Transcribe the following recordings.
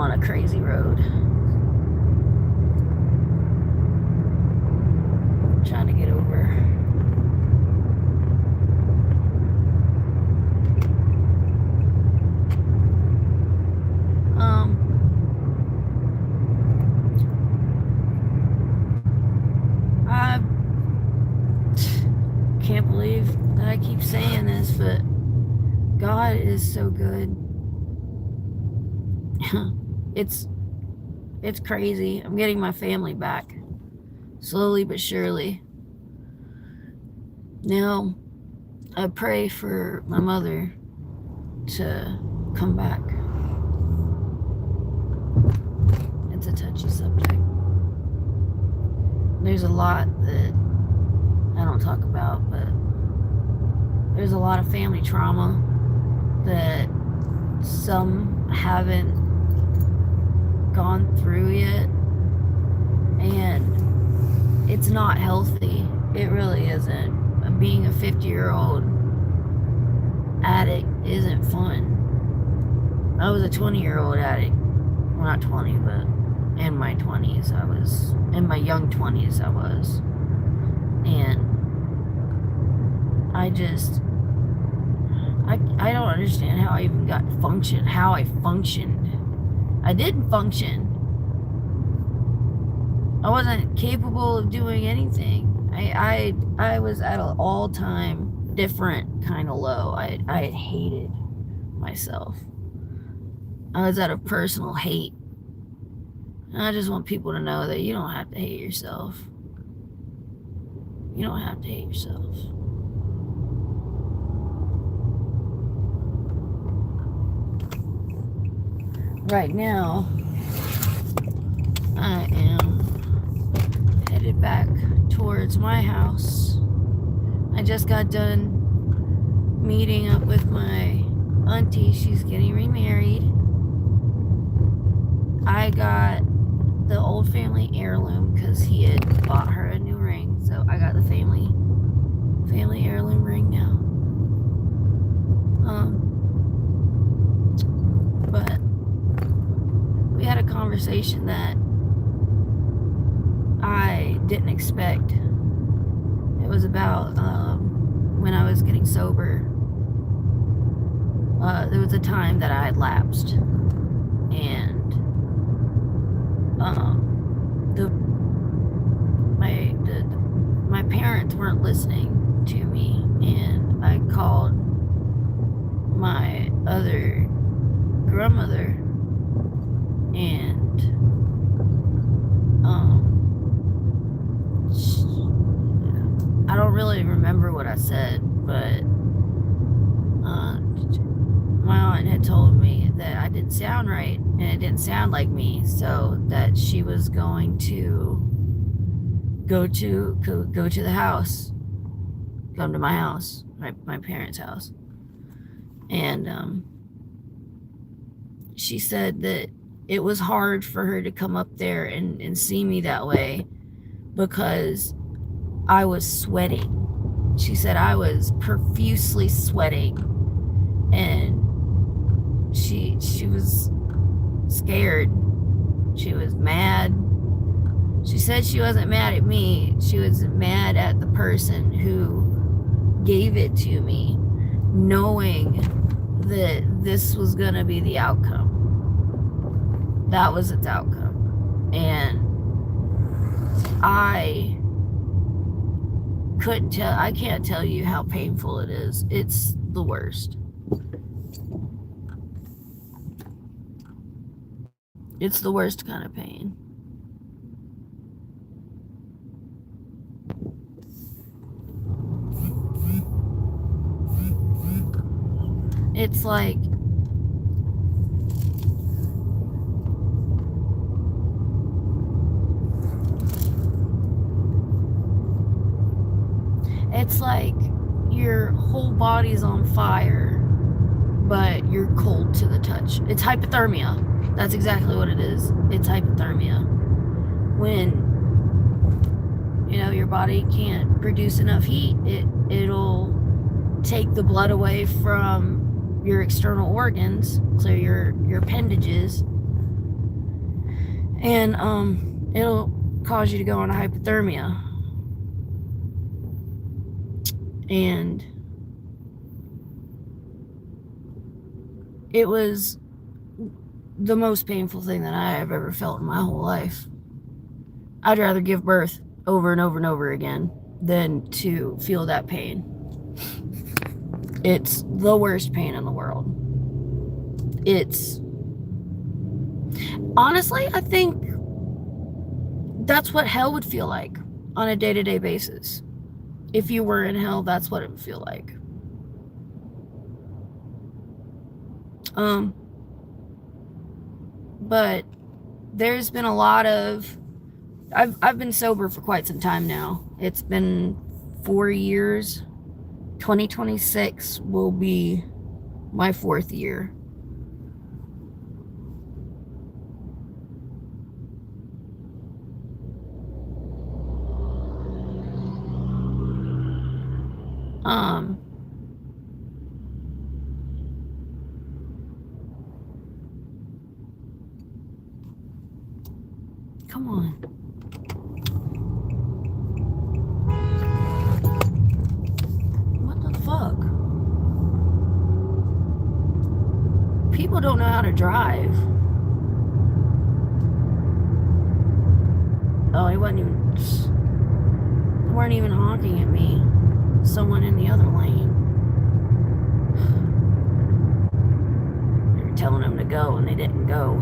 on a crazy road. Trying to get over. I can't believe that I keep saying this, but God is so good. It's crazy. I'm getting my family back, slowly but surely. Now, I pray for my mother to come back. It's a touchy subject. There's a lot that I don't talk about, but there's a lot of family trauma that some haven't gone through yet, and it's not healthy. It really isn't. Being a 50-year-old addict isn't fun. I was a 20-year-old addict. Well, not 20, but in my 20s I was. In my young 20s I was. And I don't understand how I even got function. How I functioned. I didn't function. I wasn't capable of doing anything. I was at an all-time different kind of low. I hated myself. I was at a personal hate. And I just want people to know that you don't have to hate yourself. You don't have to hate yourself. Right now, I am headed back towards my house. I just got done meeting up with my auntie. She's getting remarried. I got the old family heirloom because he had bought her a new ring. So I got the family heirloom ring now. But we had a conversation that I didn't expect. It was about when I was getting sober. There was a time that I had lapsed, and my parents weren't listening to me, and I called my other grandmother, and I don't really remember what I said, but my aunt had told me that I didn't sound right and it didn't sound like me, so that she was going to go to the house, come to my house, my parents' house, and she said that it was hard for her to come up there and see me that way because I was sweating. She said I was profusely sweating, and she was scared. She was mad. She said she wasn't mad at me. She was mad at the person who gave it to me, knowing that this was going to be the outcome. That was its outcome. And I can't tell you how painful it is. It's the worst. It's the worst kind of pain. It's like your whole body's on fire, but you're cold to the touch. It's hypothermia. That's exactly what it is. It's hypothermia. When your body can't produce enough heat, it'll take the blood away from your external organs, so your appendages, And it'll cause you to go into hypothermia. And it was the most painful thing that I have ever felt in my whole life. I'd rather give birth over and over and over again than to feel that pain. It's the worst pain in the world. It's honestly, I think that's what hell would feel like on a day-to-day basis. If you were in hell, that's what it would feel like. But there's been a lot of I've been sober for quite some time now. It's been 4 years. 2026 will be my 4th year. Come on. What the fuck? People don't know how to drive. Oh, he wasn't even. They weren't even honking at me. Someone in the other lane. They were telling them to go and they didn't go.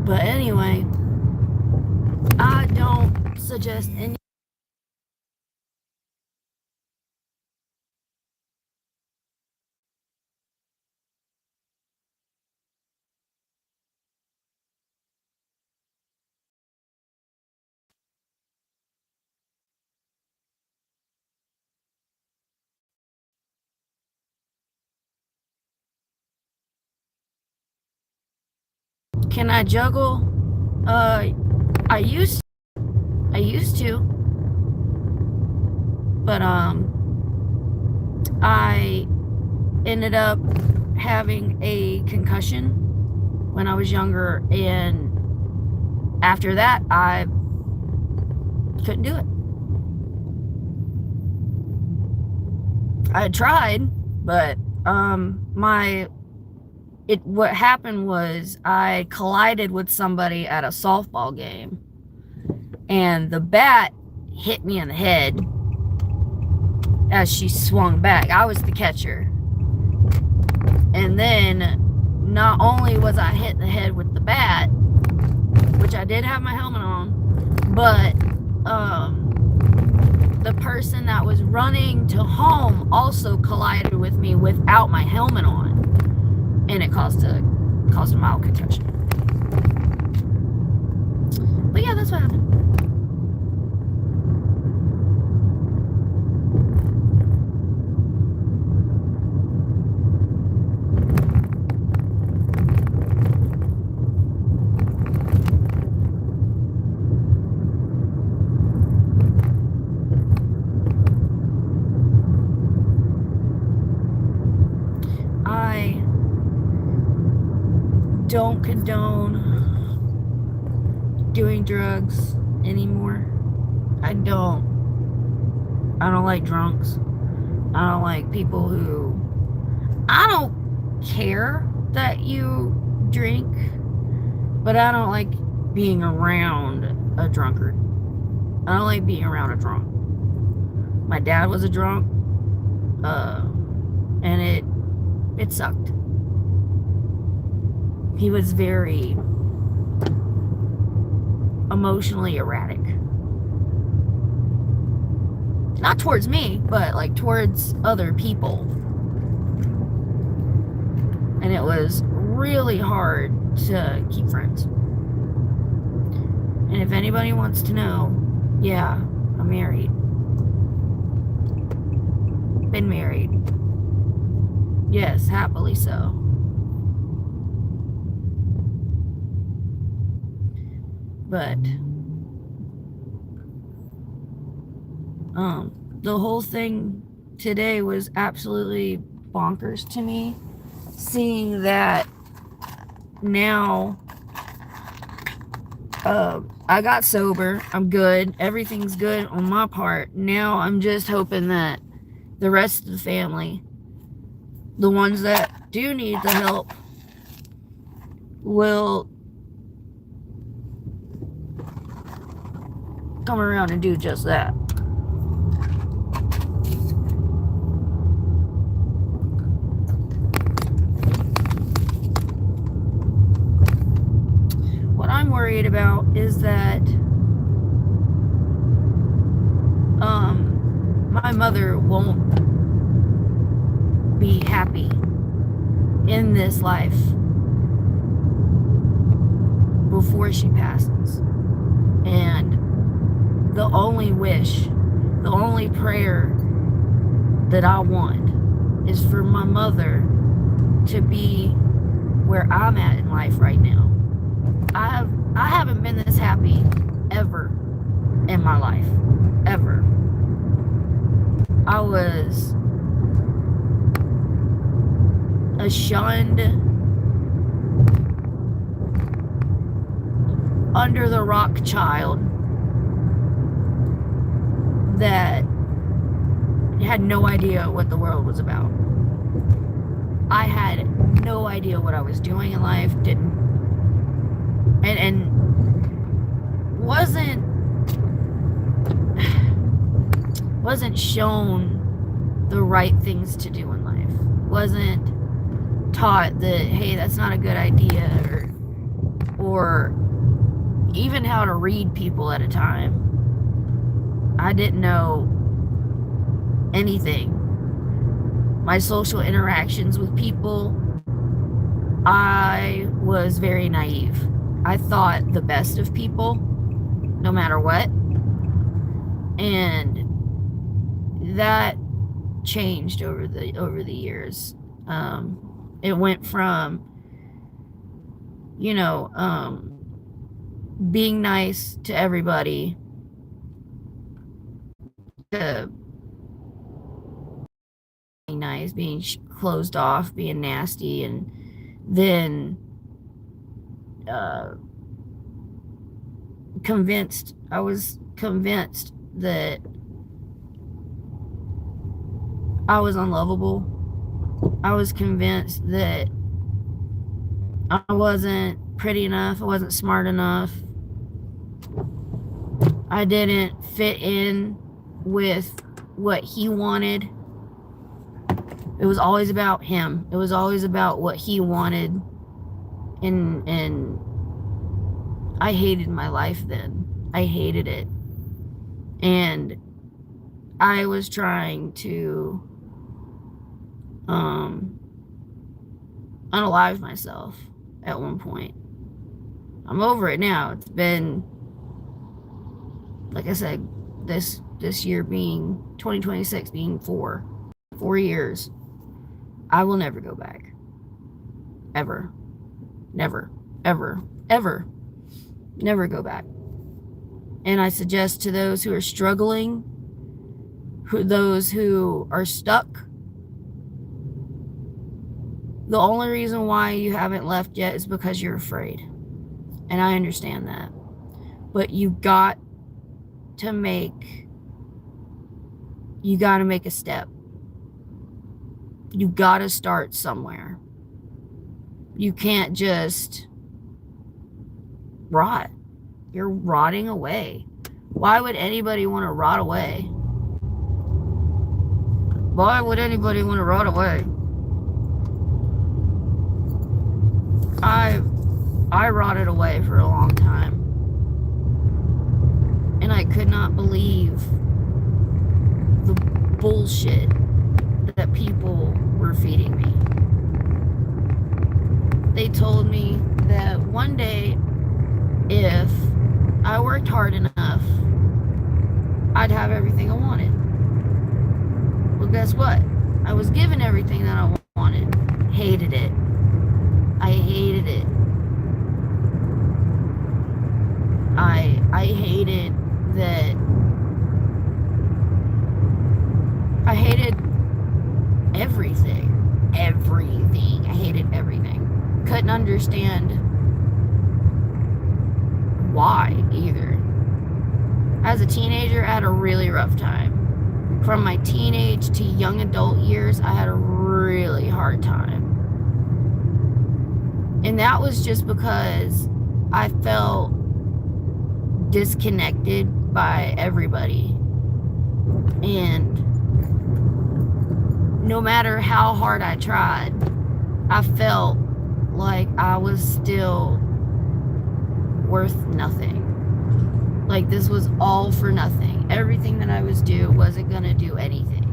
But anyway, I don't suggest any. Can I juggle? I used to, but I ended up having a concussion when I was younger, and after that I couldn't do it. I tried, but what happened was I collided with somebody at a softball game, and the bat hit me in the head as she swung back. I was the catcher. And then not only was I hit in the head with the bat, which I did have my helmet on, but the person that was running to home also collided with me without my helmet on, and it caused a mild concussion. But yeah, that's what happened. I don't condone doing drugs anymore. I don't like drunks. I don't like people who... I don't care that you drink, but I don't like being around a drunkard. I don't like being around a drunk. My dad was a drunk, and it sucked. He was very emotionally erratic. Not towards me, but like towards other people. And it was really hard to keep friends. And if anybody wants to know, yeah, I'm married. Been married. Yes, happily so. But the whole thing today was absolutely bonkers to me, seeing that now I got sober. I'm good. Everything's good on my part. Now I'm just hoping that the rest of the family, the ones that do need the help, will come around and do just that. What I'm worried about is that my mother won't be happy in this life before she passes. And the only wish, the only prayer that I want is for my mother to be where I'm at in life right now. I haven't been this happy ever in my life. Ever. I was a shunned, under the rock child that had no idea what the world was about. I had no idea what I was doing in life, and wasn't shown the right things to do in life. Wasn't taught that, hey, that's not a good idea, or even how to read people at a time. I didn't know anything. My social interactions with people, I was very naive. I thought the best of people, no matter what. And that changed over the years. It went from, being nice to everybody to being nice, being closed off, being nasty, and then I was convinced that I was unlovable. I was convinced that I wasn't pretty enough, I wasn't smart enough, I didn't fit in with what he wanted. It was always about him. It was always about what he wanted. And I hated my life then. I hated it. And I was trying to unalive myself at one point. I'm over it now. It's been, like I said, this year being 2026 being 4 years. I will never go back. Ever. Never. Ever. Ever. Never go back. And I suggest to those who are struggling, those who are stuck, the only reason why you haven't left yet is because you're afraid. And I understand that. But you got to make a step. You got to start somewhere. You can't just rot. You're rotting away. Why would anybody want to rot away? Why would anybody want to rot away? I rotted away for a long time. And I could not believe the bullshit that people were feeding me. They told me that one day, if I worked hard enough, I'd have everything I wanted. Well, guess what? I was given everything that I wanted. Hated it. I hated it. I hated that. I hated everything. Everything. I hated everything. couldn't understand why either. As a teenager, I had a really rough time. From my teenage to young adult years, I had a really hard time. And that was just because I felt disconnected by everybody. And no matter how hard I tried, I felt like I was still worth nothing. Like this was all for nothing. Everything that I was doing wasn't gonna do anything.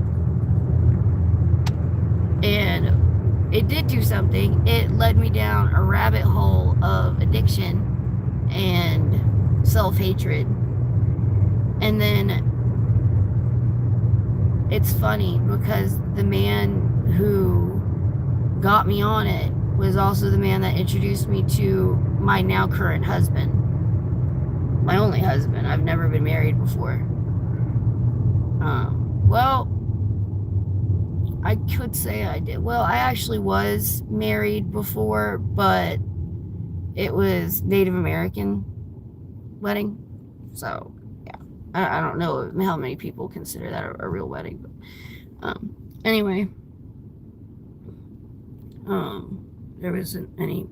And it did do something. It led me down a rabbit hole of addiction and self-hatred. And then it's funny because the man who got me on it was also the man that introduced me to my now current husband. My only husband. I've never been married before. Well, I could say I did. Well, I actually was married before, but it was Native American wedding. So, yeah. I don't know how many people consider that a real wedding. But, anyway. There wasn't any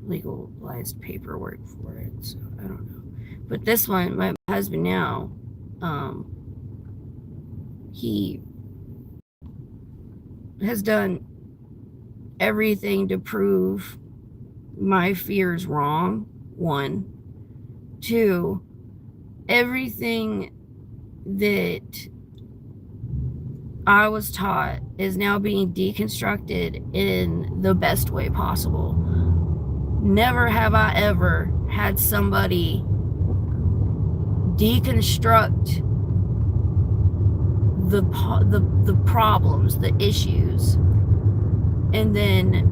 legalized paperwork for it, so I don't know. But this one, my husband now, he has done everything to prove my fears wrong. 1. 2, everything that I was taught is now being deconstructed in the best way possible. Never have I ever had somebody deconstruct the problems, the issues, and then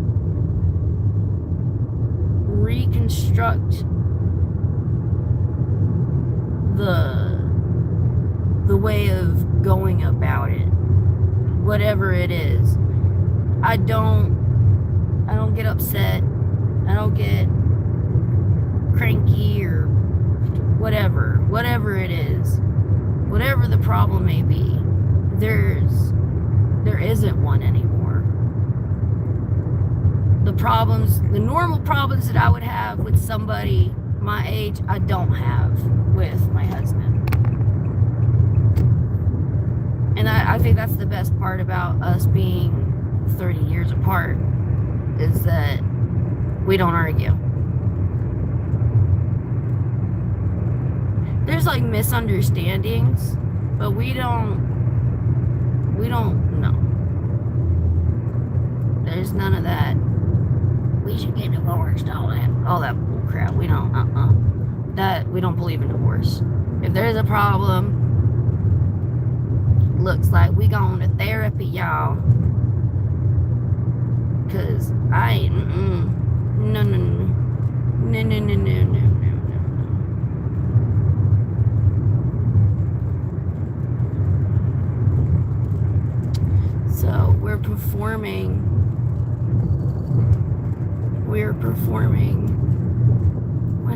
reconstruct the way of going about it, whatever it is. I don't get upset. I don't get cranky or whatever it is, whatever the problem may be. There isn't one anymore. The normal problems that I would have with somebody my age, I don't have with my husband. And I think that's the best part about us being 30 years apart, is that we don't argue. There's like misunderstandings, but we don't know. There's none of that. We should get divorced, all that bull crap. We don't, that we don't believe in divorce. If there's a problem, looks like we going to therapy, y'all. Cause I ain't, no. So we're performing. When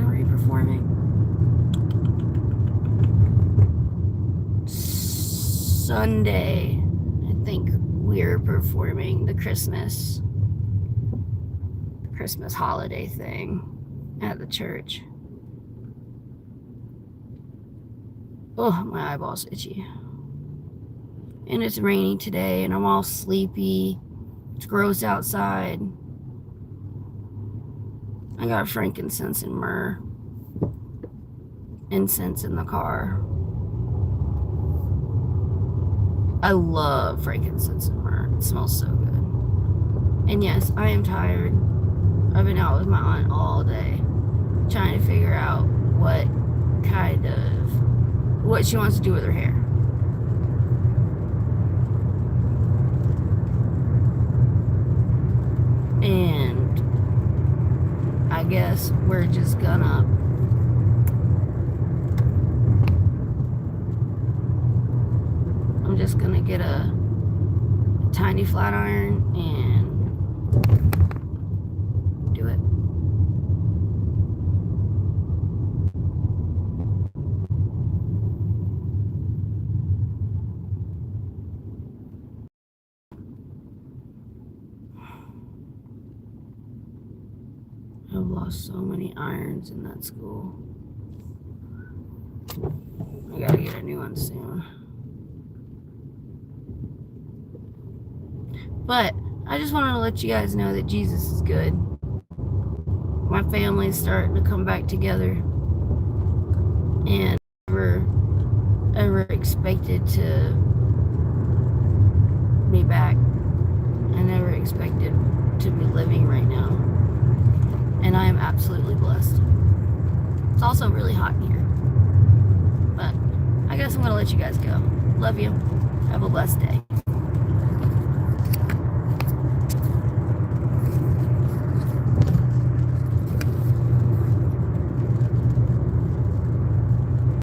were we performing? Sunday. I think we're performing the Christmas holiday thing at the church. Oh, my eyeball's itchy. And it's raining today, and I'm all sleepy. It's gross outside. I got frankincense and myrrh. Incense in the car. I love frankincense and myrrh. It smells so good. And yes, I am tired. I've been out with my aunt all day, trying to figure out what she wants to do with her hair. And I guess we're just gonna I'm just gonna get a tiny flat iron and do it. I've lost so many irons in that school. I gotta get a new one soon. But I just wanted to let you guys know that Jesus is good. My family's starting to come back together, and ever expected to be back. I never expected to be living right now, and I am absolutely blessed. It's also really hot in here, but I guess I'm gonna let you guys go. Love you. Have a blessed day.